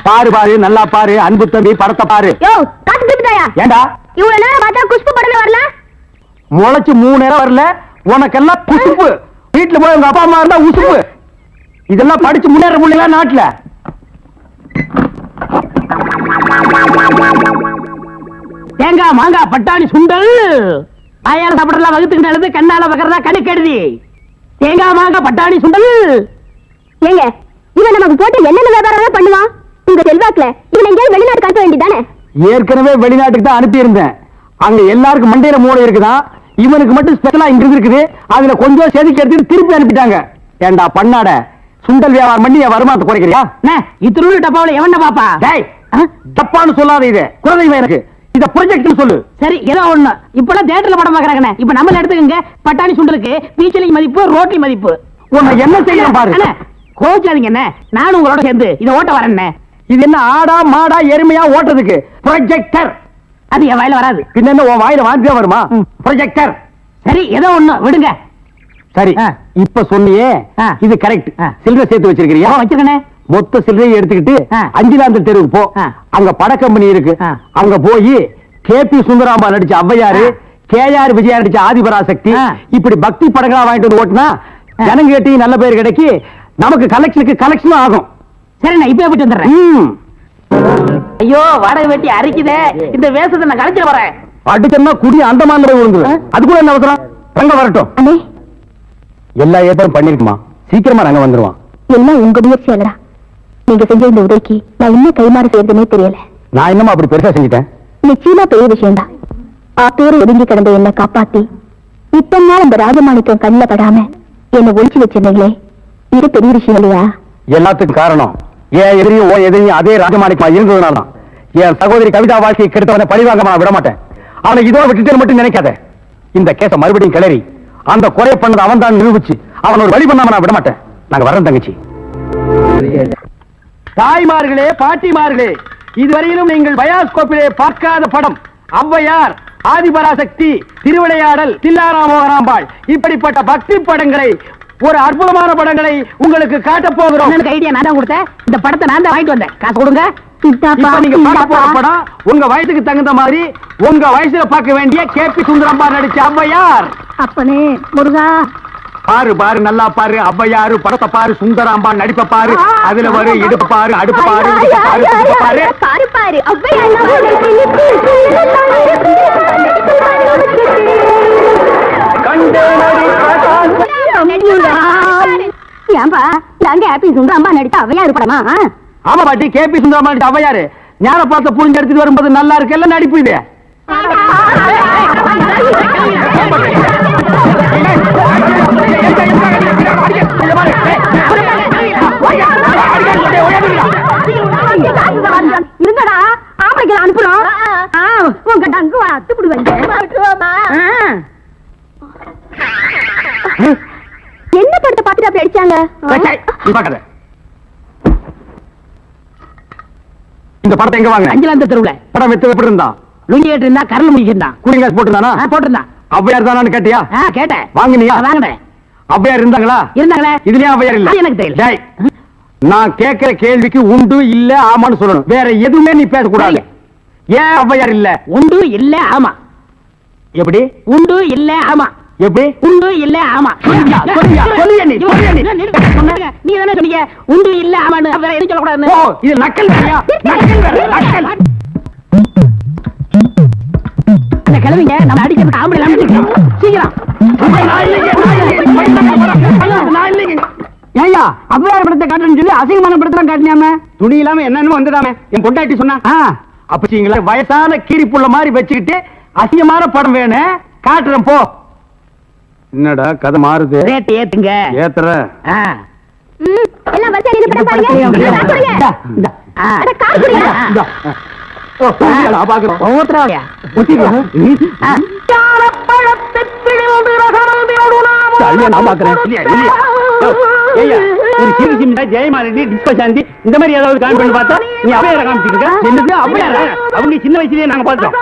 பாரு பாரு நல்லா பாரு அன்பு தம்பி படத்தை பாரு. ஏண்டா இவ்வளவு நேரம் பார்த்தா குஷ்பு படமே வரல? முளைச்சு 3 நேரம் வரல, உனக்கெல்லாம் குசுப்பு. வீட்டுல போய் உங்க அப்பா அம்மா இருந்தா உசுப்பு. இதெல்லாம் படிச்சு முன்னேற முடியல நாட்டுல. தேங்காய் மாங்காய் பட்டாணி சுண்டல் வாயால சாப்பிடலாம், வகுத்துக்கு நல்லது, கண்ணால பக்கறதா கணக்கு எழுதி. தேங்காய் மாங்காய் பட்டாணி சுண்டல். ஏங்க இவன் நமக்கு போட்டு என்னென்ன வியாபாரம் பண்ணுவான்? உங்க செல்வாக்குல இவன் எங்கேயாவது வெளிநாட்டுக்கு அனுப்ப வேண்டியதானே? ஏற்கனவே வெளிநாட்டுக்கு தான் அனுப்பி இருந்தேன். அங்க எல்லாருக்கும் மண்டையில மூளை இருக்குதான், இவனுக்கு மட்டும் ஸ்பெஷலா இங்க இருக்குது. அதுல கொஞ்சம் செதுக்கி எடுத்துட்டு திருப்பி அனுப்பிட்டாங்க. ஏண்டா பண்ணாட, சுண்டல் வியாபாரம் பண்ணி என் வருமானத்தை குறைக்கிறியா? இத்திரு டப்பாவில எவன பாப்பா? தப்பான்னு சொல்லாத, இது குறைவை எனக்கு. இத ப்ரொஜெக்ட் சொல்லு. சரி ஏதோ ஒண்ணு. இப்பெல்லாம் தியேட்டர்ல படம் பாக்குறாங்க. இப்ப நம்மள எடுத்துக்கங்க. பட்டாணி சுண்டலுக்கு பீச்சலி மதிப்பு, ரோட்டி மதிப்பு. உன்னை என்ன செய்யணும் பாரு. கோச்சாதீங்க என்ன, நானும் உங்களோட சேர்ந்து இதை ஓட்ட வரேன். இது என்ன ஆடா மாடா எருமையா ஓட்டுறதுக்கு? ப்ரொஜெக்டர். அது என் வாயில வராது. பின்ன என்ன உன் வாயில வாந்தியா வருமா? ப்ரொஜெக்டர். சரி ஏதோ ஒண்ணு விடுங்க. சரி இப்ப சொன்னியே இது கரெக்ட். சில்லறை சேர்த்து வச்சிருக்கிறியா? வச்சிருக்கனே. மொத்த சில்லறையை எடுத்துக்கிட்டு அஞ்சிலாந்த தெருவுக்கு போ. அங்க பட கம்பெனி இருக்கு. அங்க போய் கேபி சுந்தராம்பா நடிச்ச ஔவையாரு, கேஆர் விஜயா நடிச்ச ஆதிபராசக்தி, இப்படி பக்தி படங்களா வாங்கிட்டு வந்து ஓட்டுனா ஜனங்க கேட்டி நல்ல பேர் கிடைக்கி, நமக்கு கலெக்ஷன் ஆகும். சரி நான் இப்ப போயிட்டு வந்துடுறேன். ஐயோ வாடகை வெட்டி அரிக்குதே, இந்த வேஷத்தை நான் கலைச்சு வரேன். அடிச்சா குடி அந்த மாதிரி விழுந்து. அதுக்குள்ள என்ன அவசரம்? ரங்க வரட்டும். எல்லா ஏற்பாடும் பண்ணிருக்குமா, சீக்கிரமா ரங்க வந்துருவான். எல்லாம் உங்க முயற்சி அல்லடா. நீங்க செஞ்ச இந்த உதவிக்கு நான் இன்னும் கைமாறு செய்யறதுனே தெரியல. நான் என்னமா அப்படி பெருசா செஞ்சுட்டேன்? நிச்சயமா பெரிய விஷயம்தான். ஆத்தோடு ஒதுங்கி கிடந்த என்னை காப்பாத்தி இத்தனை நாள் இந்த ராஜமாணிக்கம் கண்ணில் படாம என்னை ஒழிச்சு வச்சிருந்தீங்களே, இது பெரிய விஷயம் இல்லையா? எல்லாத்துக்கும் காரணம் என் எதிரியும் அதே ராஜமாணிக்கமா இருந்ததுனால. என் சகோதரி கவிதா வாழ்க்கையை கெடுத்தவனை பழிவாங்க நான் விட மாட்டேன். அவனை இதோட விட்டுட்டு மட்டும் நினைக்காத. இந்த கேஸ மறுபடியும் கிளறி அந்த கொலை பண்ணது அவன் தான் நிரூபிச்சு அவன் ஒரு வழி பண்ணாம நான் விட மாட்டேன். நாங்க வரோம் தங்கச்சி. தாய்மார்களே, பாட்டிமார்களே, இதுவரையிலும் நீங்கள் பயாஸ்கோப்பிலே பார்க்காத படம் ஔவையார், ஆதிபராசக்தி, திருவிளையாடல், தில்லாராமோகராம்பாள், இப்படிப்பட்ட பக்தி படங்களை, ஒரு அற்புதமான படங்களை உங்களுக்கு காட்ட போகிறோம். ஐடியா நான் தான் கொடுத்தேன். இந்த படத்தை நான் தான் வாங்கிட்டு வந்தேன். காசு கொடுங்க. நீங்க பார்க்க போற படம் உங்க வயசுக்கு தகுந்த மாதிரி உங்க வயசுல பார்க்க வேண்டிய கேபி சுந்தரம்பா நடிச்ச ஔவையார். அப்பனே முருகா, பாரு பாரு நல்லா பாரு. ஔவையாரு படத்தை பாரு, சுந்தராம்பா நடிப்ப பாரு. அதுல வரு இடுப்பு பாரு, அடுப்பு பாரு, பாரு பாரு பாரு. ஏன்பா நாங்க ஹாப்பி சுந்தராம்பா நடித்த ஔவையாரு படமா? ஆமா பாட்டி, கேபி சுந்தரம்பா நடிச்ச ஔவையாரு. ஞான பார்த்த புரிஞ்சு எடுத்துட்டு வரும்போது நல்லா இருக்கு. எல்லாம் நடிப்பு இது. இருங்கடா, ஆம்பளைக்கு அனுப்புறோம். உங்க டங்கு அத்துப்பிடுவாங்க. என்ன படத்தை பார்த்துட்டு அப்படி அடிச்சாங்க? இந்த படத்தை எங்க வாங்க? அஞ்சலாந்த தெருவுல. படம் வெத்து எப்படி இருந்தா? லுங்கி ஏட்டு இருந்தா, கரல் முடிக்கிருந்தான். Cooling glass போட்டுருந்தானா? போட்டிருந்தான். ஔவையார் தானு கேட்டியா? கேட்டேன். வாங்கினியா? வாங்கினேன். ஔவையார் இருந்தாங்களா? இருந்தாங்களே. இதுலயே ஔவையார் இல்ல? எனக்கு தெரியல. நான் கேட்கிற கேள்விக்கு உண்டு இல்ல ஆமான்னு சொல்லணும். வேற எதுவுமே நீ பேசக்கூடாது. ஏன் ஔவையார் இல்ல? உண்டு இல்ல ஆமா. எப்படி? உண்டு இல்ல ஆமா. எப்படி? உண்டு இல்ல ஆமா. நீ தானே சொன்னீங்க உண்டு இல்ல ஆமான்னு. வேற எதுவும் சொல்லக்கூடாது. இது நக்கல் வேறையா? நக்கல். இந்த கிழவிங்க நம்ம அடிக்கிறதுக்கு ஆம்பளை அனுப்பிச்சிருக்கோம். சீக்கிரம். ஏயா ஔவையார் படத்தை காட்டுன்னு சொல்லி அசிங்கமான படத்தை காட்டினாம, துணி இல்லாம என்னன்னு வந்துடாம என் பொண்டாட்டி சொன்னா. அப்ப வயசான கீரிப்புள்ள மாதிரி வச்சுக்கிட்டு அசிங்கமான படம் வேணும் காட்டுறேன் போ. என்னடா கதை மாறுது? ரேட் ஏத்துங்க. ஏத்துற. எல்லாம் வசதி படம் பாருங்க. அட கார் குடிங்க. ஜெயமாலினி, டிஸ்பசாந்தி இந்த மாதிரி ஏதாவது காமிச்சு பார்த்தா நீ அவையார காமிச்சிட்டு இருக்க. அவங்க சின்ன வயசுலயே நாங்க பார்த்தோம்.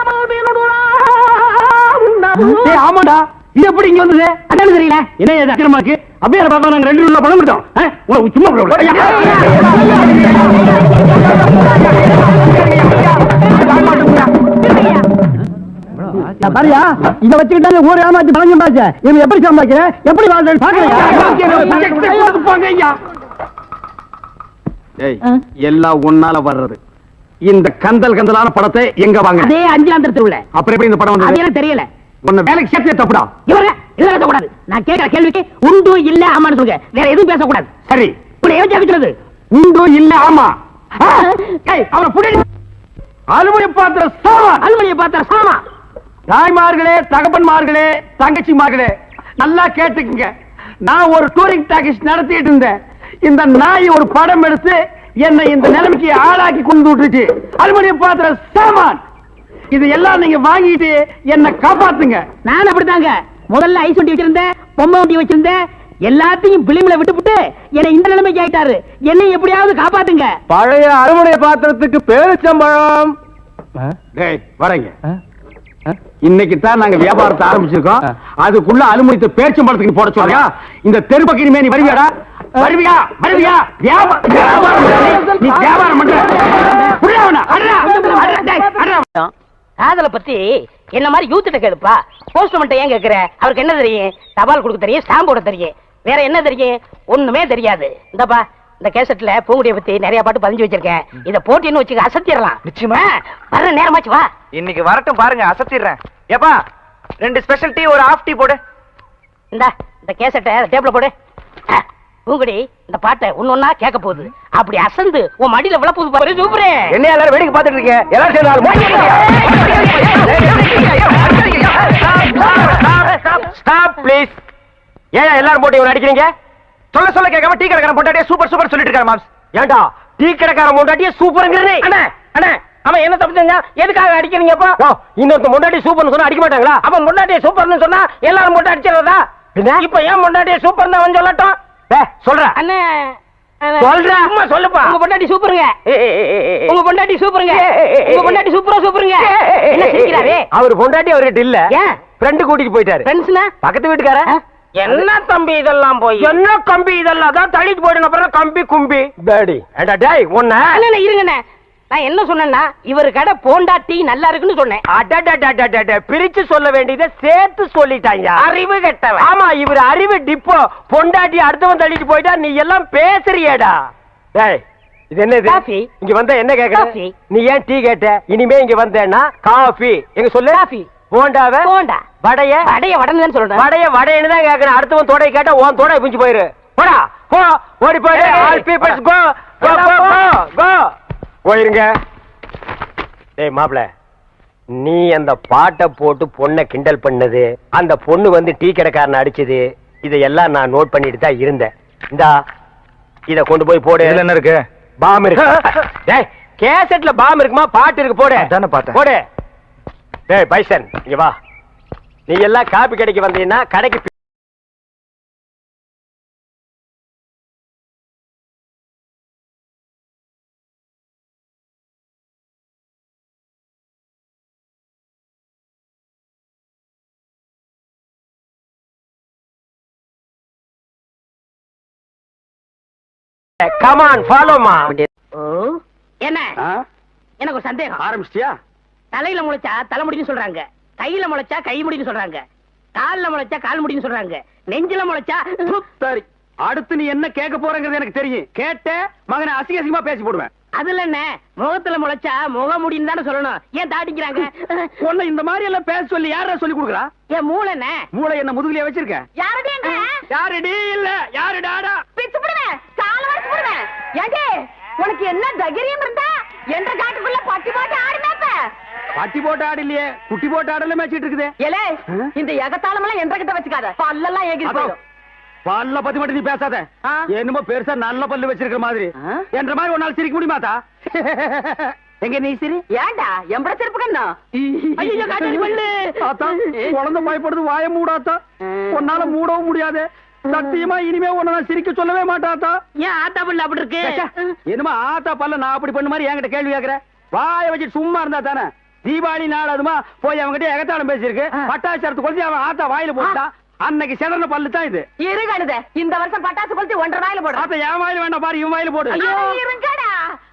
ஆமாடா, இது எப்படி இங்க வந்தது? அதான் தெரியல. என்ன அக்கிரமாக்கு அவையார பார்த்தா நாங்க 2 பணம் கொடுத்தோம். சும்மா சரியா இத வச்சுக்கிட்டாங்க ஊர் ஏமாத்தி பணம் சம்பாதிச்ச இவன் எப்படி சம்பாதிக்கிற எப்படி வாழ்றது பாக்குறியா எல்லாம் ஒன்னால வர்றது இந்த கந்தலான படத்தை எங்க வாங்க அதே அஞ்சாந்திரத்தில் உள்ள அப்புறம் எப்படி இந்த படம் அது வந்தது எனக்கு தெரியல உன்னை வேலைக்கு சேர்த்தே தப்புடா இவங்க இல்ல கூடாது நான் கேட்கிற கேள்விக்கு உண்டு இல்ல ஆமான்னு சொல்லுங்க வேற எதுவும் பேசக்கூடாது சரி இப்படி ஏன் ஜெபிக்கிறது உண்டு இல்ல ஆமா அவரை புடி அலுவலக பாத்திர சாமான் அலுவலியை பார்த்தா சாமா தாய்மார்களே தகப்பன்மார்களே தங்கச்சிமார்களே நல்லா கேட்டுக்குங்க நான் ஒரு டூரிங் டாக்கீஸ் நடத்திட்டு இருந்தேன் இந்த நாய் ஒரு படம் எடுத்து என்னை இந்த நிலைமைக்கு ஆளாக்கி கொண்டு விட்டுச்சு அலுவலக பாத்திர சாமான் இது எல்லாம் நீங்க வாங்கிட்டு என்ன காப்பாத்துங்க நான் அப்படித்தாங்க முதல்ல ஐஸ் வண்டி வச்சிருந்தேன் பொம்மை வண்டி வச்சிருந்தேன் எல்லாத்தையும் பிலிம்ல விட்டுப்புட்டு என்னை இந்த நிலைமைக்கு ஆயிட்டாரு என்னை எப்படியாவது காப்பாத்துங்க பழைய அறுவடை பாத்திரத்துக்கு பேரிச்சம்பழம் வரேங்க இன்னைக்கு தான் நாங்க வியாபாரத்தை ஆரம்பிச்சிருக்கோம் அதுக்குள்ள அலுமினியத்தை பேரிச்சம்பழத்துக்கு போட சொல்றியா இந்த தெரு பக்கம் நீ வருவியாடா வருவியா வருவியா நீ வியாபாரம் பண்ற காதலை பத்தி என்ன மாதிரி யூத்திட்ட கேளுப்பா போஸ்ட்மேன் ஏன் கேக்குற அவருக்கு என்ன தெரியும் தபால் கொடுக்க தெரியும் ஸ்டாம்ப் போட தெரியும் வேற என்ன தெரியும் ஒண்ணுமே தெரியாது இந்தப்பா இந்த கேசட்ல பூங்குடியை பத்தி நிறைய பாட்டு பதிஞ்சு வச்சிருக்கேன் இத போட்டின்னு வச்சுக்க அசத்திடலாம் நிச்சயமா வர நேரமாச்சு வா இன்னைக்கு வரட்டும் பாருங்க அசத்திடுறேன் ஏப்பா 2 ஸ்பெஷல் டீ ஒரு ஹாஃப் டீ போடு இந்த கேசட்டை டேபிள்ல போடு பூங்குடி இந்த பாட்டை ஒன்னொன்னா கேட்க போகுது அப்படி அசந்து உன் மடியில விழ போகுது பாரு சூப்பரே என்ன எல்லாரும் வேடிக்கை பார்த்துட்டு இருக்கீங்க எல்லாரும் ஸ்டாப் ப்ளீஸ் ஏன் எல்லாரும் போட்டு இவனை அடிக்கிறீங்க சொல்ல சொல்ல கேட்காம டீ கடைக்காரன் பொண்டாட்டியே சூப்பர் சூப்பர் சொல்லிட்டு இருக்காரு மாம்ஸ் ஏன்டா டீ கடைக்காரன் பொண்டாட்டியே சூப்பர்ங்கறனே அண்ணா அண்ணா அவன் என்ன தப்பு செஞ்சான் எதுக்காக அடிக்கிறீங்கப்பா இன்னொரு பொண்டாட்டி சூப்பர்னு சொன்னா அடிக்க மாட்டாங்களா அவன் பொண்டாட்டியை சூப்பர்னு சொன்னா எல்லாரும் போட்டு அடிச்சிடறதா இப்ப ஏன் பொண்டாட்டியை சூப்பர் தான் அவன் சொல்லட்டும் சொல்ற அண்ணே சொல்ற சும்மா சொல்லுப்பா உங்க பொண்டாட்டி சூப்பருங்க உங்க பொண்டாட்டி சூப்பருங்க உங்க பொண்டாட்டி சூப்பருங்க என்ன சிரிக்கிறாரே அவர் பொண்டாட்டி அவர்கிட்ட இல்ல ஏன் ஃப்ரெண்ட் கூட்டிட்டு போயிட்டாரு ஃப்ரெண்ட்ஸ்னா பக்கத்து வீட்டுக்கார என்ன தம்பி இதெல்லாம் போய் என்ன கம்பி இதெல்லாம் தான் தள்ளிட்டு போயிடும் அப்புறம் கம்பி கும்பி டாடி ஏண்டா டேய் ஒண்ணே அண்ணே இருங்கண்ணே நான் என்ன சொன்னேன்னா இவர் கடை போண்டாட்டி நல்லா இருக்குன்னு சொன்னேன் அடடடடடட பிரிச்சு சொல்ல வேண்டியதை சேர்த்து சொல்லிட்டாங்க அறிவு கெட்டவன் ஆமா இவர் அறிவு டிப்போ பொண்டாட்டி அடுத்தவன் தள்ளிட்டு போயிட்டா நீ எல்லாம் பேசுறியேடா டேய் இது என்னது காஃபி. இங்க வந்தா என்ன கேக்குற காஃபி. நீ ஏன் டீ கேட்ட இனிமே இங்க வந்தேன்னா காஃபி எங்க சொல்லு காஃபி. போண்டாவ போண்டா வடைய வடைய வடன்னு சொல்றேன் வடையன்னு தான் கேக்குறேன் அடுத்தவன் தொடை கேட்டா உன் தொடை புஞ்சு போயிரு போடா போ ஓடி போயிடு ஆல் பீப்பிள்ஸ் கோ கோ கோ கோ போயிருங்க டேய் மாப்ள நீ அந்த பாட்டை போட்டு பொண்ணை கிண்டல் பண்ணது அந்த பொண்ணு வந்து டீ கடைக்காரனை அடிச்சது இதையெல்லாம் நான் நோட் பண்ணிட்டு தான் இருந்தேன் இந்தா இத கொண்டு போய் போடு என்ன இருக்கு பாம் இருக்கு டேய் கேசட்ல பாம் இருக்குமா பாட்டு இருக்கு போடு அதானே பார்த்தேன். போடு டேய் பைசன் இங்க வா நீ எல்லாம் காப்பி கடைக்கு வந்தீங்கன்னா கடைக்கு Come on, follow ma. என்ன எனக்கு ஒரு சந்தேகம் ஆரம்பிச்சிட்டியா தலையில முளைச்சா தலைமுடின்னு சொல்றாங்க கையில முளைச்சா கை முடின்னு சொல்றாங்க கால்ல முளைச்சா கால் முடின்னு சொல்றாங்க நெஞ்சில முளைச்சா சரி அடுத்து நீ என்ன கேட்க போறங்கிறது எனக்கு தெரியும் கேட்ட மகனை அசிங்க அசிங்கமா பேசி போடுவேன் அதுல என்ன முகத்துல முளைச்சா முக முடின்னு தானே சொல்லணும் ஏன் தாடிக்கிறாங்க உன்னை இந்த மாதிரி எல்லாம் பேச சொல்லி யாரா சொல்லி கொடுக்குறா ஏன் மூளை என்ன மூளை என்ன முதுகுலயே வச்சிருக்க யாருடைய யாருடி இல்ல யாரு டாடா பிச்சு போடுவேன் கால வரைக்கும் போடுவேன் ஏண்டே உனக்கு என்ன தைரியம் இருந்தா என்ற காட்டுக்குள்ள பட்டி போட்டு ஆடுனாப்ப பட்டி போட்டு ஆடு இல்லையே குட்டி போட்டு ஆடல மேய்ச்சிட்டு இருக்குது ஏலே இந்த எகத்தாளம் எல்லாம் என்ற கிட்ட வச்சுக்காத பல்லெல்லாம் ஏகி போயிடும் பல்ல பத்தி மட்டும் நீ பேசாத என்னமோ பெருசா நல்ல பல்லு வச்சிருக்கிற மாதிரி என்ற மாதிரி ஒரு நாள் சிரிக்க முடியுமாத்தா எங்க நீ சிரி ஏண்டா எம்பட செருப்பு கண்ணா ஐயோ காட்டாடி பல்லு ஆத்தா குழந்தை பயப்படுது வாய மூடாத்தா உன்னால மூடவும் முடியாது சத்தியமா இனிமே உன்னை நான் சிரிக்க சொல்லவே மாட்டாத்தா ஏன் ஆத்தா பல்லு அப்படி இருக்கு என்னமா ஆத்தா பல்ல நான் அப்படி பண்ண மாதிரி என்கிட்ட கேள்வி கேக்குற வாய வச்சு சும்மா இருந்தா தானே தீபாவளி நாள் அதுமா போய் அவங்ககிட்ட எகத்தாளம் பேசியிருக்கு பட்டாசரத்து கொளுத்தி அவன் ஆத்தா வாயில போட்டான் அன்னைக்கு செடன பல்லு தான் இது இருகடுத இந்த வருஷம் பட்டாசு கொளுத்தி 1.5 வாயில போடு ஆத்தா என் வாயில வேண்டாம் பாரு இவன் வாயில போடு ஐயோ இருங்கடா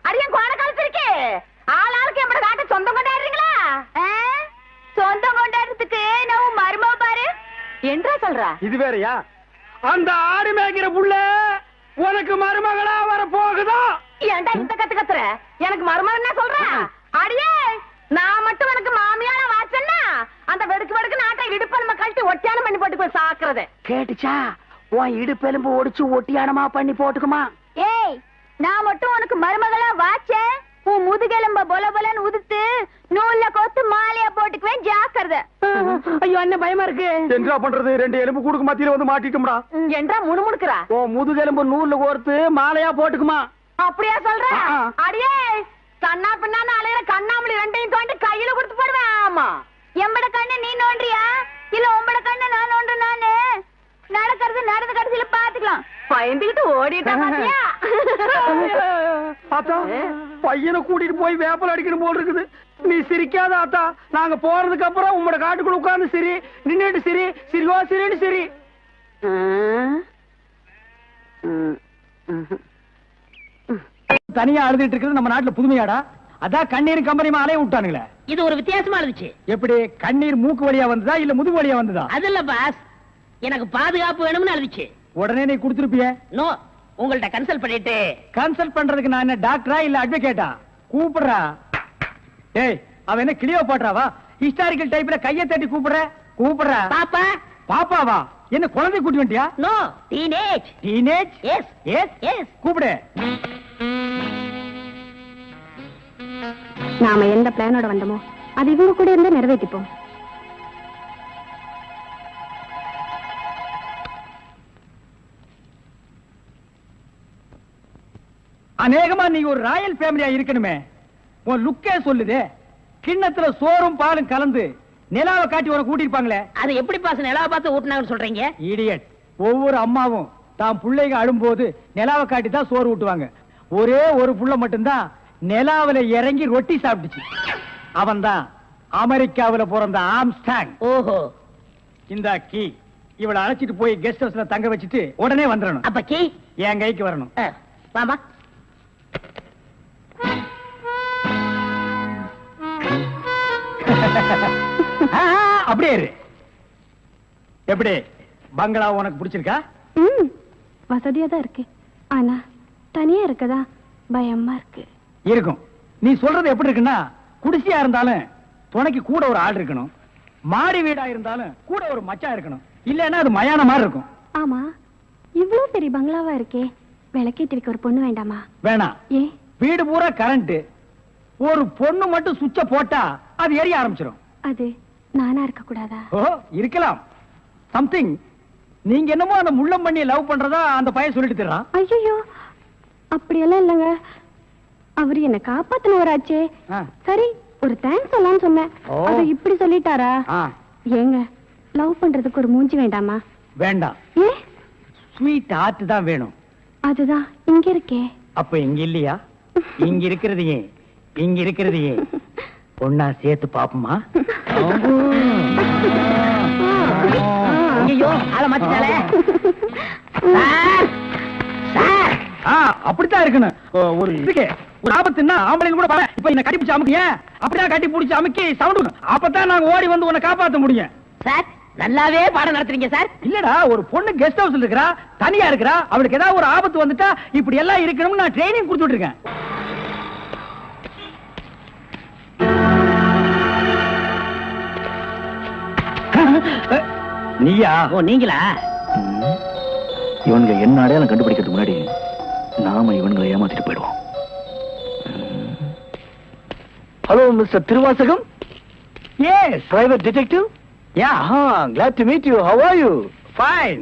அரியன் கோண காலத்து இருக்கே ஆளாளுக்கு எம்பட காட்ட சொந்தம் கொண்டாடுறீங்களா சொந்தம் கொண்டாடுறதுக்கு இது வேறயா? அந்த ஆடு மேய்க்கிற புள்ள உனக்கு மருமகளா வர போகுதா? ஏன்டா இந்த கத்துற? எனக்கு மருமகன் என்ன சொல்ற? அடியே, நான் மட்டும் எனக்கு மாமியார வாச்சன்னா அந்த வெடுக்கு நாட்டை இடுப்பெலும்ப கழட்டி ஒட்டியானம் பண்ணி போட்டு போய் சாக்குறது கேட்டுச்சா? உன் இடுப்பெலும்பு ஒடிச்சு ஒட்டியானமா பண்ணி போட்டுக்குமா? ஏய், நான் மட்டும் உனக்கு மருமகளா வாச்சேன், உன் முதுகெலும்ப பொல பொலன்னு உதுத்து நூல்ல கோத்து மாலையா போட்டுக்குவேன், ஜாக்கிரதை. ஐயோ, என்ன பயமா இருக்கு. என்ன பண்றது? ரெண்டு எலும்பு கூடுக்கு மத்தியில வந்து மாட்டிட்டோம்டா. என்றா முணுமுணுக்குறா? ஓ, முதுகெலும்பு நூல்ல கோர்த்து மாலையா போட்டுக்குமா? அப்படியா சொல்ற? அடியே, கண்ணா பின்னான்னு அலையிற கண்ணாமூலி ரெண்டையும் தோண்டி கையில கொடுத்து போடுவேன். ஆமா, எம்பட கண்ணு நீ நோண்டியா இல்ல உம்பட கண்ணு நான் நோண்டு? நானு நடக்கிறது நடந்த கடைசியில பாத்துக்கலாம். பயந்துகிட்டு ஓடிட்டா பாத்தியா? ஆத்தா, பையனை கூட்டிட்டு போய் வேப்பல் அடிக்கணும் போல் இருக்குது. நீ சிரிக்காத ஆத்தா. நாங்க போறதுக்கு அப்புறம் உங்களோட காட்டுக்குள்ள உட்கார்ந்து சிரி, நின்னுட்டு சிரி, சிரிவா சிரின்னு சிரி. தனியா அழுதுட்டு இருக்கிறது நம்ம நாட்டுல புதுமையாடா? அதான் கண்ணீர் கம்பெனிமா அலைய விட்டானுங்களே. இது ஒரு வித்தியாசமா இருந்துச்சு. எப்படி? கண்ணீர் மூக்கு வழியா வந்ததா இல்ல முதுகு வழியா வந்ததா? அது இல்ல பாஸ், எனக்கு பாதுகாப்பு வேணும்னு அழுதுச்சு. உடனே நீ கொடுத்துருப்பிய? நோ, உங்கள்ட்ட கன்சல்ட் பண்ணிட்டு. கன்சல்ட் பண்றதுக்கு நான் என்ன டாக்டரா இல்ல அட்வொகேட்டா? கூப்பிடுறா. ஏய், அவ என்ன கிளியோ பாட்றாவா? ஹிஸ்டாரிக்கல் டைப்ல கைய தட்டி கூப்பிடுற? கூப்பிடுறா. பாப்பா. பாப்பாவா? என்ன குழந்தை கூட்டி வந்துட்டியா? No, teenage. Teenage? Yes yes yes. கூப்பிடு. நாம எந்த பிளானோட வந்தோமோ அது இவங்க கூட இருந்து நிறைவேற்றிப்போம். அநேகமா நீ ஒரு ராயல் ஃபேமிலியா இருக்கணுமே. உன் லுக்கே சொல்லுதே. கிண்ணத்துல சோறும் பாலும் கலந்து நிலாவை காட்டி உன கூட்டிருப்பாங்களே. அது எப்படி பாஸ் நிலாவை பார்த்து ஊட்டினாங்கன்னு சொல்றீங்க? இடியட். ஒவ்வொரு அம்மாவும் தான் பிள்ளைங்க அழும்போது நிலாவை காட்டி தான் சோறு ஊட்டுவாங்க. ஒரே ஒரு புள்ள மட்டும்தான் நிலாவில இறங்கி ரொட்டி சாப்பிட்டுச்சு. அவன் தான் அமெரிக்காவில பிறந்த ஆம்ஸ்டாங். ஓஹோ. இந்த கீ இவளை அழைச்சிட்டு போய் கெஸ்ட் ஹவுஸ்ல தங்க வச்சுட்டு உடனே வந்துடணும். அப்ப கீ என் கைக்கு வரணும். வாமா. அப்படியே இரு. எப்படி பங்களா உனக்கு பிடிச்சிருக்கா? வசதியா தான் இருக்கு, ஆனா தனியா இருக்கதா பயமா இருக்கு. இருக்கும். நீ சொல்றது எப்படி இருக்குன்னா, குடிசையா இருந்தாலும் துணைக்கு கூட ஒரு ஆள் இருக்கணும், மாடி வீடா இருந்தாலும் கூட ஒரு மச்சான் இருக்கணும். இல்லன்னா அது மயான மாதிரி இருக்கும். ஆமா, இவ்வளவு பெரிய பங்களாவா இருக்கே, விளக்கேத்தி வைக்க ஒரு பொண்ணு வேண்டாமா? வேணாம். ஏ, வீடு பூரா கரண்ட், ஒரு பொண்ணு மட்டும் சுவிட்ச போட்டா அது எரிய ஆரம்பிச்சிடும். அது நானா இருக்க கூடாதா? ஓ, இருக்கலாம். சம்திங். நீங்க என்னமோ அந்த முள்ளம் பண்ணி லவ் பண்றதா அந்த பையன் சொல்லிட்டு தர்றான். ஐயோ, அப்படியெல்லாம் இல்லங்க. அவரு என்ன காப்பாத்தினவராச்சே. சரி, ஒரு தேங்க்ஸ் சொல்லலாம்னு சொன்னேன். அது இப்படி சொல்லிட்டாரா? ஏங்க, லவ் பண்றதுக்கு ஒரு மூஞ்சி வேண்டாமா? வேண்டாம். ஏ, ஸ்வீட் ஹார்ட் தான் வேணும். அதுதான் இங்க இருக்கே. அப்ப இங்க இல்லையா? இங்க இருக்கிறதையே இங்க இருக்கிறதையே ஒன்னா சேர்த்து பாப்போமா? ஐயோ, ஆள மாத்திட்டாளே. அப்படித்தான் இருக்கணும். ஒரு இதுக்கு ஒரு ஆபத்துன்னா ஆம்பளைங்க கூட பாரு. இப்ப என்ன கட்டி பிடிச்சு அமுக்கிய, அப்படியே கட்டி பிடிச்சு அமுக்கி சவுண்ட், அப்பதான் நாங்க ஓடி வந்து உன்னை காப்பாத்த முடியும். சார், நல்லாவே பாடம் நடத்துறீங்க சார். இல்லடா, ஒரு பொண்ணு கெஸ்ட் ஹவுஸ்ல இருக்கறா, தனியா இருக்கறா, அவளுக்கு ஏதாவது ஒரு ஆபத்து வந்துட்டா இப்படி எல்லாம் இருக்கணும்னு நான் ட்ரைனிங் கொடுத்துட்டு இருக்கேன். நீயா? ஓ, நீங்களா? இவனுங்க என்ன அடையாளம் கண்டுபிடிக்கிறதுக்கு முன்னாடி நாம இவனுங்களை ஏமாத்திட்டு போயிடுவோம். Hello mister Thiruvasagam. Yes, private detective. Yeah, glad to meet you. How are you? fine.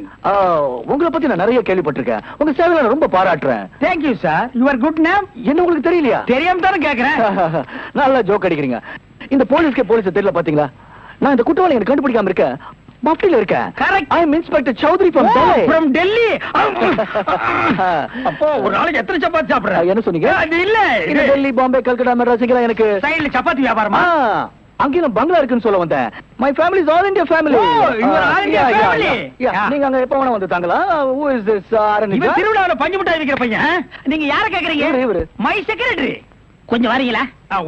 உங்களை பத்தி நான் நிறைய கேள்விப்பட்டிருக்கேன். உங்க சேவையை நான் ரொம்ப பாராட்டுறேன். Thank you sir. Your good name? என்ன உங்களுக்கு தெரியலையா? தெரியாம தானே கேக்குறேன். நல்லா ஜோக் அடிக்கிறீங்க. இந்த போலீஸ் தெரியல பாத்தீங்களா? நான் இந்த குற்றவாளி எனக்கு கண்டுபிடிக்காம இருக்கேன். மப்டில இருக்கேன். Correct. I am Inspector Chowdhury from Delhi. From Delhi. அப்போ ஒரு நாளைக்கு எத்தனை சப்பாத்தி சாப்பிடுற? என்ன சொன்னீங்க? அது இல்ல, இது டெல்லி, பாம்பே, கல்கட்டா, மெட்ராஸ் எல்லாம் எனக்கு சைடுல சப்பாத்தி வியாபாரமா? அங்கேயும் பங்களா இருக்குன்னு சொல்ல வந்தேன். My family is all India family. Oh, you are all India family. நீங்க அங்க எப்ப வேணா வந்து தாங்களா? Who is this? இவன் திருவிழாவுல பஞ்சு மிட்டாய் இருக்கிற பையன். நீங்க யார கேக்குறீங்க? இவரு. My secretary. கொஞ்சம் வரீங்களா?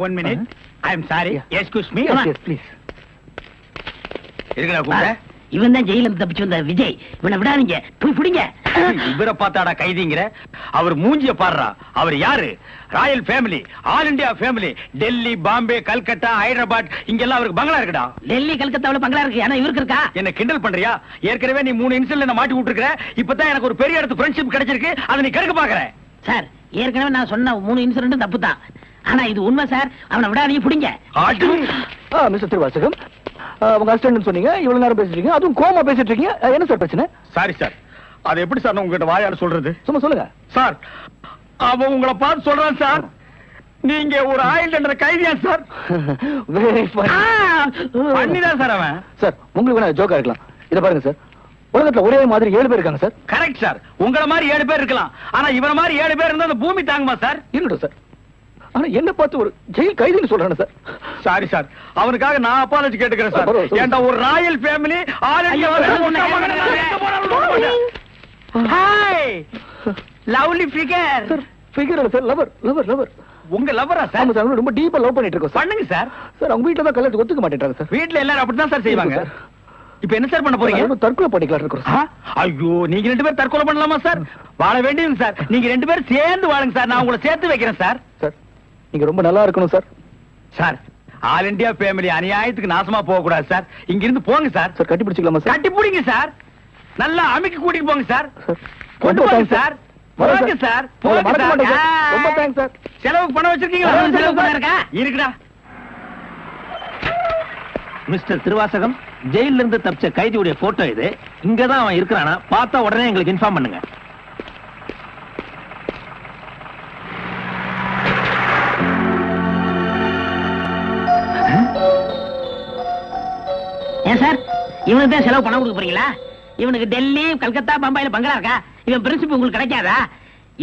1 minute. I am sorry. Excuse me. Yes, yes, please. இருக்கடா கூப்பிட. இவன் தான் ஜெயில இருந்து தப்பிச்சு வந்த விஜய். இவனை விடாதீங்க, போய் பிடிங்க. இவரை பார்த்தாடா கைதிங்கிற? அவர் மூஞ்சிய பாடுறா. அவர் யாரு? Royal family, all India family. Delhi, Bombay, Calcutta, Hyderabad, இங்கெல்லாம் அவருக்கு பங்களா இருக்குடா. டெல்லி கல்கத்தாவுல பங்களா இருக்கு, ஆனா இவருக்கு இருக்கா? என்ன கிண்டல் பண்றியா? ஏற்கனவே நீ 3 இன்சிடென்ட்ல மாட்டி விட்டுருக்க. இப்பதான் எனக்கு ஒரு பெரிய இடத்து ஃப்ரெண்ட்ஷிப் கிடைச்சிருக்கு. அதை நீ கெடுக்க பாக்குற. சார், ஏற்கனவே நான் சொன்ன 3 இன்சிடென்ட் தப்பு தான். ஆனா இது உண்மை சார். அவனை விடாதீங்க, பிடிங்க. மிஸ்டர் திருவாசகம், உங்க அசிஸ்டன்ட் சொன்னீங்க, இவ்வளவு நேரம் பேசிட்டு இருக்கீங்க, அதுவும் கோமா பேசிட்டு இருக்கீங்க. என்ன சார் பிரச்சனை? சாரி சார், அது எப்படி சார் நான் உங்ககிட்ட வாயால சொல்றது? சும்மா சொல்லுங்க சார். அவன் உங்களை பார்த்து சொல்றான் சார், நீங்க ஒரு ஆயில் என்ற கைதியா சார்? வெரி பண்ணிதான் சார் அவன். சார், உங்களுக்கு வேணா ஜோக்கா இருக்கலாம். இத பாருங்க சார், உலகத்துல ஒரே மாதிரி 7 பேர் இருக்காங்க சார். கரெக்ட் சார், உங்கள மாதிரி 7 பேர் இருக்கலாம். ஆனா இவன மாதிரி 7 பேர் இருந்தா அந்த பூமி தாங்குமா சார்? இருக்கட்டும் சார், ஆனா என்ன பார்த்து ஒரு ஜெயில் கைதின்னு சொல்றானே சார். சாரி சார், அவனுக்காக நான் அப்பாலஜி கேட்டுக்கிறேன் சார். பரவாயில்ல. ஏன்டா ஒரு Royal family, all India hi lovely figure. Sir, figure இல்ல சார், லவர் லவர் லவர். உங்க லவரா ஆமா சார்? சார், ரொம்ப டீப்பா லவ் பண்ணிட்டு இருக்கோம் சார். பண்ணுங்க சார். சார், அவங்க வீட்ல தான் கல்யாணத்துக்கு ஒத்துக்க மாட்டேன்றாங்க சார். வீட்ல எல்லாரும் அப்படிதான் சார் செய்வாங்க. சார். இப்ப என்ன சார் பண்ண போறீங்க? நாங்க தற்கொலை பண்ணிக்கலாம் இருக்கோம் ஆ? சார். ஐயோ, நீங்க 2 பேரும் தற்கொலை பண்ணலாமா சார்? வாழ வேண்டியது சார். நீங்க 2 பேரும் சேர்ந்து வாழுங்க சார். நான் உங்களை சேர்த்து வைக்கிறேன் சார். சார், நீங்க ரொம்ப நல்லா இருக்கணும் sir. Sir, all India family அநியாயத்துக்கு நாசமா போக கூடாது சார். இங்க இருந்து போங்க சார். சார், கட்டி பிடிச்சிக்கலாமா சார்? கட்டி பிடிங்க சார். நல்லா அமைக்க கூட்டிட்டு போங்க சார். சார், கொண்டு ரொம்ப போங்க thanks சார். வரேன் போங்க சார். உங்களை போங்க மறக்க சார். மாட்டேன் சார். ரொம்ப தேங்க்ஸ் சார். செலவுக்கு பணம் வச்சிருக்கீங்களா? செலவுக்கு பணம் இருக்கா? இருக்குடா. மிஸ்டர் திருவாசகம், ஜெயில இருந்து தப்பிச்ச கைதியுடைய போட்டோ இது. இங்கதான் அவன் இருக்கிறானா பார்த்தா உடனே எங்களுக்கு இன்ஃபார்ம் பண்ணுங்க. ஏன் சார், இவனுக்கு தான் செலவு பணம் கொடுக்க போறீங்களா? இவனுக்கு டெல்லி, கல்கத்தா, பம்பாயில பங்களா இருக்கா? இவன் பிரின்சிபல் உங்களுக்கு கிடைக்காதா?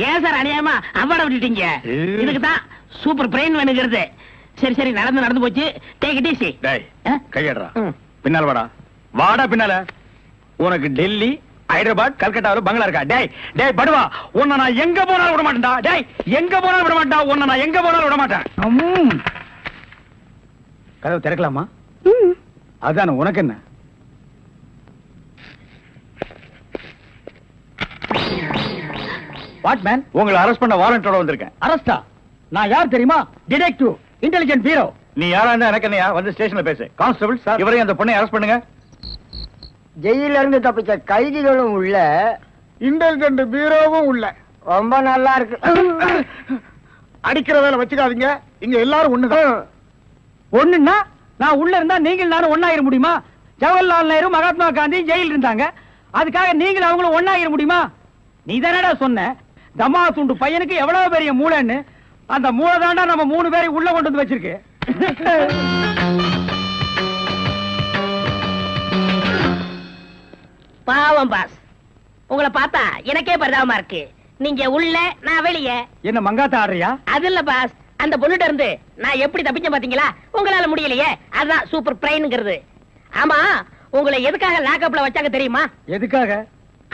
ஏன் சார் அநியாயமா அவார்ட விட்டுட்டீங்க? இதுக்கு தான் சூப்பர் பிரெயின் வேணுங்கிறது. சரி சரி, நடந்து போச்சு. Take it easy. டேய், கையடுறா. பின்னால வாடா. வாடா பின்னால. உனக்கு டெல்லி, ஹைதராபாத், கல்கட்டாவுல பங்களா இருக்கா? டேய் டேய் படுவா, உன்னை நான் எங்க போனாலும் விட மாட்டேன்டா. டேய், எங்க போனாலும் விட மாட்டேன். உன்னை நான் எங்க போனாலும் விட மாட்டேன். கதவு திறக்கலாமா? அதான, உனக்கு என்ன? What man? உங்களை அரெஸ்ட் பண்ண வாரண்டோட வந்திருக்கேன். அரெஸ்டா? நான் யார் தெரியுமா? Detective, intelligent bureau. நீ யாரா இருந்தா எனக்கு என்னையா? வந்து ஸ்டேஷன்ல பேசு. கான்ஸ்டபிள் சார், இவரையும் அந்த பொண்ணை அரெஸ்ட் பண்ணுங்க. ஜெயில இருந்து தப்பிச்ச கைதிகளும் உள்ள, இன்டெலிஜென்ட் பீரோவும் உள்ள. ரொம்ப நல்லா இருக்கு. அடிக்கிற வேலை வச்சுக்காதீங்க. இங்க எல்லாரும் ஒண்ணுதான். ஒண்ணுன்னா நான் உள்ள இருந்தா நீங்கள் நானும் ஒண்ணாயிர முடியுமா? ஜவஹர்லால் நேரு, மகாத்மா காந்தி ஜெயில இருந்தாங்க. அதுக்காக நீங்களும் அவங்களும் ஒண்ணாயிர முடியுமா? நீ தானடா சொன்ன தமா துண்டு பையனுக்கு எவ்வளவு பெரிய மூளைன்னு. அந்த மூளை தாண்டா நம்ம 3 பேரை உள்ள கொண்டு வந்து வச்சிருக்கு. பாவம் பாஸ், உங்களை பார்த்தா எனக்கே பரிதாபமா இருக்கு. நீங்க உள்ள, நான் வெளியே. என்ன மங்காத்த ஆடுறியா? அது இல்ல பாஸ், அந்த பொண்ணுட்ட இருந்து நான் எப்படி தப்பிச்சேன் பாத்தீங்களா? உங்களால முடியலையே, அதான் சூப்பர் பிரெயின்ங்கிறது. ஆமா, உங்களை எதுக்காக லாக்அப்ல வச்சாங்க தெரியுமா? எதுக்காக?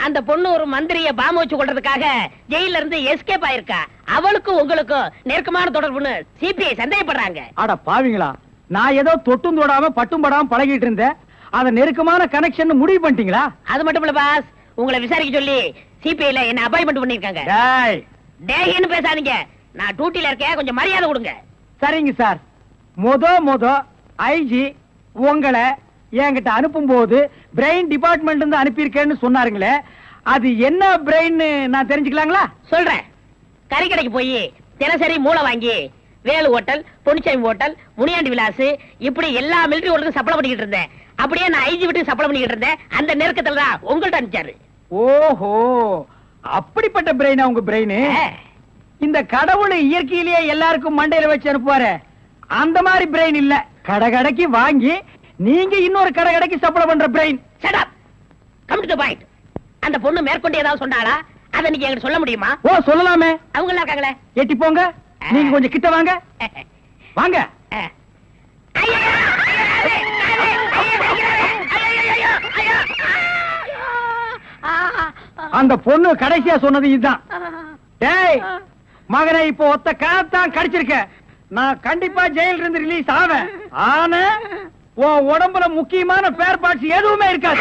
அந்த பொண்ணு ஒரு மந்திரிய பாம்பு வச்சு கொள்றதுக்காக ஜெயில இருந்து எஸ்கேப் ஆயிருக்கா. அவளுக்கும் உங்களுக்கும் நெருக்கமான தொடர்புன்னு சிபிஐ சந்தேகப்படுறாங்க. அட பாவிங்களா, நான் ஏதோ தொட்டும் தொடாம பட்டும் படாம பழகிட்டு இருந்தேன். அத நெருக்கமான கனெக்ஷன் முடிவு பண்ணிட்டீங்களா? அது மட்டும் இல்ல பாஸ், உங்களை விசாரிக்க சொல்லி சிபிஐல என்ன அப்பாயின்மெண்ட் பண்ணிருக்காங்க. டேய், டேய்னு பேசாதீங்க, நான் டியூட்டில இருக்கேன், கொஞ்சம் மரியாதை கொடுங்க. சரிங்க சார். மொத ஐஜி உங்களை என்கிட்ட அனுப்பும் போது பிரெயின் டிபார்ட்மெண்ட் இருந்து அனுப்பியிருக்கேன்னு சொன்னாருங்களே, அது என்ன பிரெயின் நான் தெரிஞ்சுக்கலாங்களா? சொல்றேன். கறி கடைக்கு போய் தினசரி மூளை வாங்கி வேலு ஹோட்டல், பொன்னிச்சாமி ஹோட்டல், முனியாண்டி விலாஸ், இப்படி எல்லா மிலிட்டரி ஹோட்டலுக்கும் சப்ளை பண்ணிக்கிட்டு இருந்தேன். அப்படியே நான் ஐஜி விட்டு சப்ளை பண்ணிக்கிட்டு இருந்தேன். அந்த நெருக்கத்துல தான் உங்கள்ட்ட அனுப்பிச்சாரு. ஓஹோ, அப்படிப்பட்ட பிரெயினா உங்க பிரெயின்? இந்த கடவுள் இயற்கையிலேயே எல்லாருக்கும் மண்டையில வச்சு அனுப்புவாரு, அந்த மாதிரி பிரெயின் இல்ல. கடைக்கு வாங்கி நீங்க இன்னொரு கடைக்கு சப்ளை பண்ற brain. Shut up. Come to the point. அந்த பொண்ணு மேற்கொண்டு ஏதாவது சொன்னாளா? அத நீங்க என்கிட்ட சொல்ல முடியுமா? ஓ, சொல்லலாமே. அவங்க எல்லாம் இருக்காங்களே. எட்டி போங்க. நீங்க கொஞ்சம் கிட்ட வாங்க. வாங்க. அந்த பொண்ணு கடைசியா சொன்னது இதுதான். டேய் மகனை, இப்போ ஒத்த காத்தான் கடிச்சிருக்க. நான் கண்டிப்பா ஜெயில இருந்து ரிலீஸ் ஆவேன். ஆனா உன் உடம்புல முக்கியமான ஸ்பேர் பார்ட்ஸ் எதுவுமே இருக்காது.